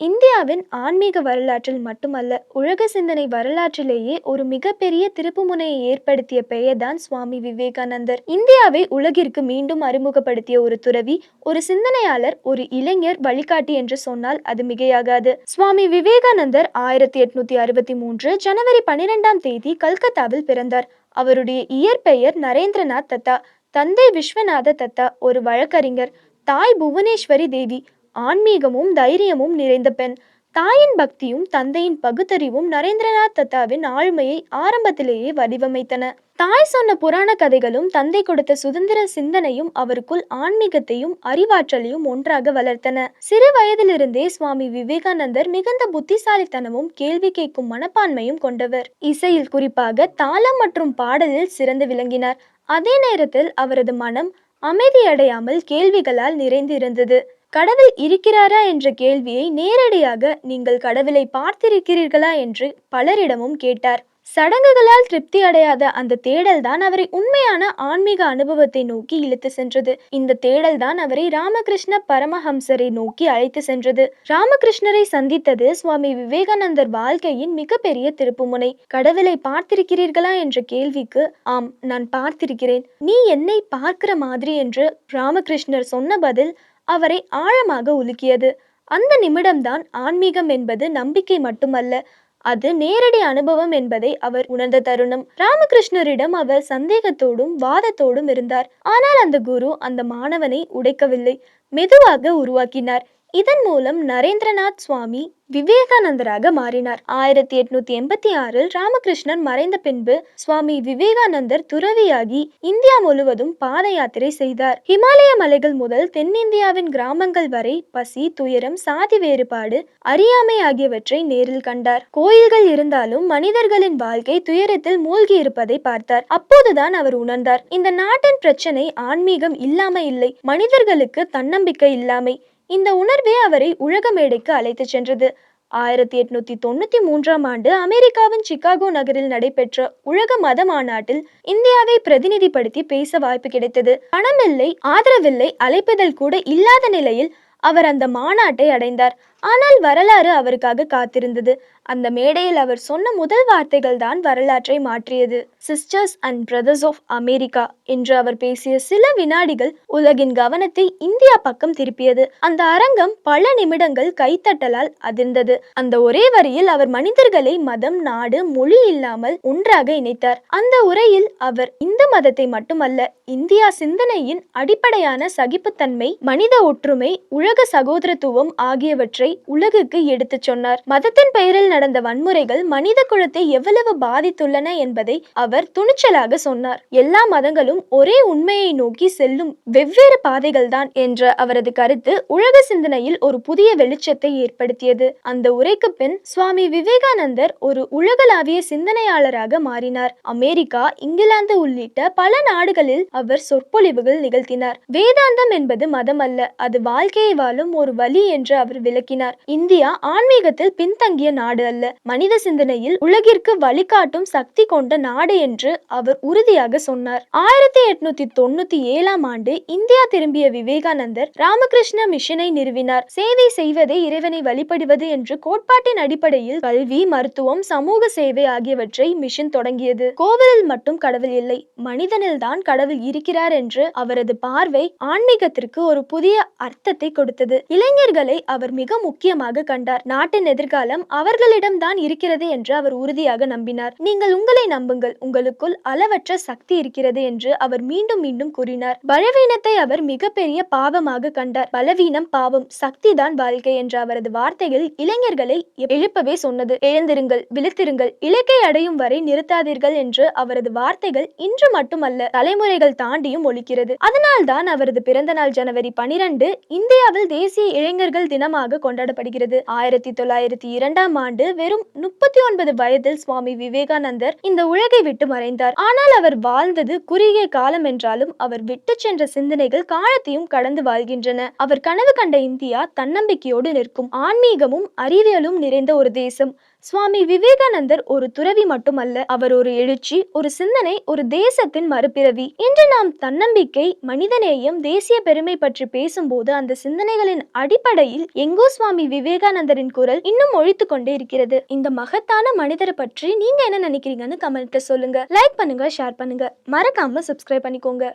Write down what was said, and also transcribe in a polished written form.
இந்தியாவின் ஆன்மீக வரலாற்றில் மட்டுமல்ல, உலக சிந்தனை வரலாற்றிலேயே ஒரு மிகப்பெரிய திருப்புமுனையை ஏற்படுத்திய பெயர்தான் சுவாமி விவேகானந்தர். இந்தியாவை உலகிற்கு மீண்டும் அறிமுகப்படுத்திய ஒரு துறவி, ஒரு சிந்தனையாளர், ஒரு இளைஞர் வழிகாட்டி என்று சொன்னால் அது மிகையாகாது. சுவாமி விவேகானந்தர் 1863 ஜனவரி 12ஆம் தேதி கல்கத்தாவில் பிறந்தார். அவருடைய இயற்பெயர் நரேந்திரநாத் தத்தா. தந்தை விஸ்வநாத தத்தா ஒரு வழக்கறிஞர். தாய் புவனேஸ்வரி தேவி. ஆன்மீகமும் தைரியமும் நிறைந்த பெண். தாயின் பக்தியும் தந்தையின் பகுத்தறிவும் நரேந்திரநாத் தத்தாவின் ஆளுமையை ஆரம்பத்திலேயே வடிவமைத்தன. தாய் சொன்ன புராண கதைகளும் தந்தை கொடுத்த சுதந்திர சிந்தனையும் அவருக்குள் ஆன்மீகத்தையும் அறிவாற்றலையும் ஒன்றாக வளர்த்தன. சிறு வயதிலிருந்தே சுவாமி விவேகானந்தர் மிகுந்த புத்திசாலித்தனமும் கேள்வி கேட்கும் மனப்பான்மையும் கொண்டவர். இசையில் குறிப்பாக தாளம் மற்றும் பாடலில் சிறந்து விளங்கினார். அதே நேரத்தில் அவரது மனம் அமைதியடையாமல் கேள்விகளால் நிறைந்து இருந்தது. கடவுள் இருக்கிறாரா என்ற கேள்வியை நேரடியாக நீங்கள் கடவுளை பார்த்திருக்கிறீர்களா என்று பலரிடமும் கேட்டார். சடங்குகளால் திருப்தி அடையாத அந்த தேடல் தான் அவரை உண்மையான ஆன்மீக அனுபவத்தை நோக்கி இழுத்து சென்றது. இந்த தேடல் தான் அவரை ராமகிருஷ்ண பரமஹம்சரை நோக்கி அழைத்து சென்றது. ராமகிருஷ்ணரை சந்தித்தது சுவாமி விவேகானந்தர் வாழ்க்கையின் மிகப்பெரிய திருப்புமுனை. கடவுளை பார்த்திருக்கிறீர்களா என்ற கேள்விக்கு ஆம், நான் பார்த்திருக்கிறேன், நீ என்னை பார்க்கிற மாதிரி என்று ராமகிருஷ்ணர் சொன்ன பதில் அவரை ஆழமாக உலுக்கியது. அந்த நிமிடம்தான் ஆன்மீகம் என்பது நம்பிக்கை மட்டுமல்ல, அது நேரடி அனுபவம் என்பதை அவர் உணர்ந்த தருணம். ராமகிருஷ்ணரிடம் அவர் சந்தேகத்தோடும் வாதத்தோடும் இருந்தார். ஆனால் அந்த குரு அந்த மாணவனை உடைக்கவில்லை, மெதுவாக உருவாக்கினார். இதன் மூலம் நரேந்திரநாத் சுவாமி விவேகானந்தராக மாறினார். 1886 ராமகிருஷ்ணன் மறைந்த பின்பு சுவாமி விவேகானந்தர் துறவியாகி இந்தியா முழுவதும் பாத யாத்திரை செய்தார். ஹிமாலய மலைகள் முதல் தென்னிந்தியாவின் கிராமங்கள் வரை பசி, துயரம், சாதி வேறுபாடு, அறியாமை ஆகியவற்றை நேரில் கண்டார். கோயில்கள் இருந்தாலும் மனிதர்களின் வாழ்க்கை துயரத்தில் மூழ்கி இருப்பதை பார்த்தார். அப்போதுதான் அவர் உணர்ந்தார், இந்த நாட்டின் பிரச்சனை ஆன்மீகம் இல்லாமை இல்லை, மனிதர்களுக்கு தன்னம்பிக்கை இல்லாமை. இந்த உணர்வே அவரை உலக மேடைக்கு அழைத்து சென்றது. 1893ஆம் ஆண்டு அமெரிக்காவின் சிகாகோ நகரில் நடைபெற்ற உலக மத மாநாட்டில் இந்தியாவை பிரதிநிதிப்படுத்தி பேச வாய்ப்பு கிடைத்தது. பணமில்லை, ஆதரவில்லை, அழைப்புதல் கூட இல்லாத நிலையில் அவர் அந்த மாநாட்டை அடைந்தார். ஆனால் வரலாறு அவருக்காக காத்திருந்தது. அந்த மேடையில் அவர் சொன்ன முதல் வார்த்தைகள் தான் வரலாற்றை மாற்றியது. Sisters and brothers of America என்று அவர் பேசிய சில வினாடிகள் உலகின் கவனத்தை இந்தியா பக்கம் திருப்பியது. அந்த அரங்கம் பல நிமிடங்கள் கைத்தட்டலால் அதிர்ந்தது. அந்த ஒரே வரியில் அவர் மனிதர்களை மதம், நாடு, மொழி இல்லாமல் ஒன்றாக இணைத்தார். அந்த உரையில் அவர் இந்து மதத்தை மட்டுமல்ல, இந்தியா சிந்தனையின் அடிப்படையான சகிப்புத்தன்மை, மனித ஒற்றுமை, உலக சகோதரத்துவம் ஆகியவற்றை உலகுக்கு எடுத்துச் சொன்னார். மதத்தின் பெயரில் நடந்த வன்முறைகள் மனித குலத்தை எவ்வளவு பாதித்துள்ளன என்பதை அவர் துணிச்சலாக சொன்னார். எல்லா மதங்களும் ஒரே உண்மையை நோக்கி செல்லும் வெவ்வேறு பாதைகள் தான் என்ற அவரது கருத்து உலக சிந்தனையில் ஒரு புதிய வெளிச்சத்தை ஏற்படுத்தியது. அந்த உரைக்கு பின் சுவாமி விவேகானந்தர் ஒரு உலகளாவிய சிந்தனையாளராக மாறினார். அமெரிக்கா, இங்கிலாந்து உள்ளிட்ட பல நாடுகளில் அவர் சொற்பொழிவுகள் நிகழ்த்தினார். வேதாந்தம் என்பது மதம் அல்ல, அது வாழ்க்கையை வாழும் ஒரு வழி என்று அவர் விளக்கினார். இந்தியா ஆன்மீகத்தில் பின்தங்கிய நாடு அல்ல, மனித சிந்தனையில் உலகிற்கு வழிகாட்டும் சக்தி கொண்ட நாடு என்று அவர் உறுதியாக சொன்னார். 1897ஆம் ஆண்டு இந்தியா திரும்பிய விவேகானந்தர் ராமகிருஷ்ண மிஷனை நிறுவினார். சேவை செய்வதே இறைவனை வழிபடுவது என்று கோட்பாட்டின் அடிப்படையில் கல்வி, மருத்துவம், சமூக சேவை ஆகியவற்றை மிஷன் தொடங்கியது. கோவிலில் மட்டும் கடவுள் இல்லை, மனிதனில் தான் கடவுள் இருக்கிறார் என்று அவரது பார்வை ஆன்மீகத்திற்கு ஒரு புதிய அர்த்தத்தை கொடுத்தது. இளைஞர்களை அவர் மிக முக்கியமாக கண்டார். நாட்டின் எதிர்காலம் அவர்களிடம் தான் இருக்கிறது என்று அவர் உறுதியாக நம்பினார். நீங்கள் உங்களை நம்புங்கள், உங்களுக்குள் அளவற்ற சக்தி இருக்கிறது என்று அவர் மீண்டும் மீண்டும் கூறினார். பலவீனத்தை அவர் மிகப்பெரிய பாவமாக கண்டார். பலவீனம் பாவம், சக்தி தான் வாழ்க்கை என்ற அவரது வார்த்தைகள் இளைஞர்களை எழுப்பவே சொன்னது. எழுந்திருங்கள், விழித்திருங்கள், இலக்கை அடையும் வரை நிறுத்தாதீர்கள் என்று அவரது வார்த்தைகள் இன்று மட்டுமல்ல, தலைமுறைகள் தாண்டியும் ஒலிக்கிறது. அதனால்தான் அவரது பிறந்த நாள் ஜனவரி 12 இந்தியாவில் தேசிய இளைஞர்கள் தினமாக கொண்டாடப்படுகிறது. 1902ஆம் ஆண்டு வெறும் 39 வயதில் சுவாமி விவேகானந்தர் இந்த உலகை விட்டு மறைந்தார். ஆனால் அவர் வாழ்ந்தது குறுகிய காலம் என்றாலும் அவர் விட்டு சென்ற சிந்தனைகள் காலத்தையும் கடந்து வாழ்கின்றன. அவர் கனவு கண்ட இந்தியா தன்னம்பிக்கையோடு நிற்கும், ஆன்மீகமும் அறிவியலும் நிறைந்த ஒரு தேசம். சுவாமி விவேகானந்தர் ஒரு துறவி மட்டுமல்ல, அவர் ஒரு எழுச்சி, ஒரு சிந்தனை, ஒரு தேசத்தின் மறுபிறவி. இன்று நாம் தன்னம்பிக்கை, மனிதநேயம், தேசிய பெருமை பற்றி பேசும்போது அந்த சிந்தனைகளின் அடிப்படையில் எங்கோ சுவாமி விவேகானந்தரின் குரல் இன்னும் ஒழித்து கொண்டே இருக்கிறது. இந்த மகத்தான மனிதரை பற்றி நீங்க என்ன நினைக்கிறீங்கன்னு கமெண்ட்ல சொல்லுங்க. லைக் பண்ணுங்க, ஷேர் பண்ணுங்க, மறக்காம சப்ஸ்கிரைப் பண்ணிக்கோங்க.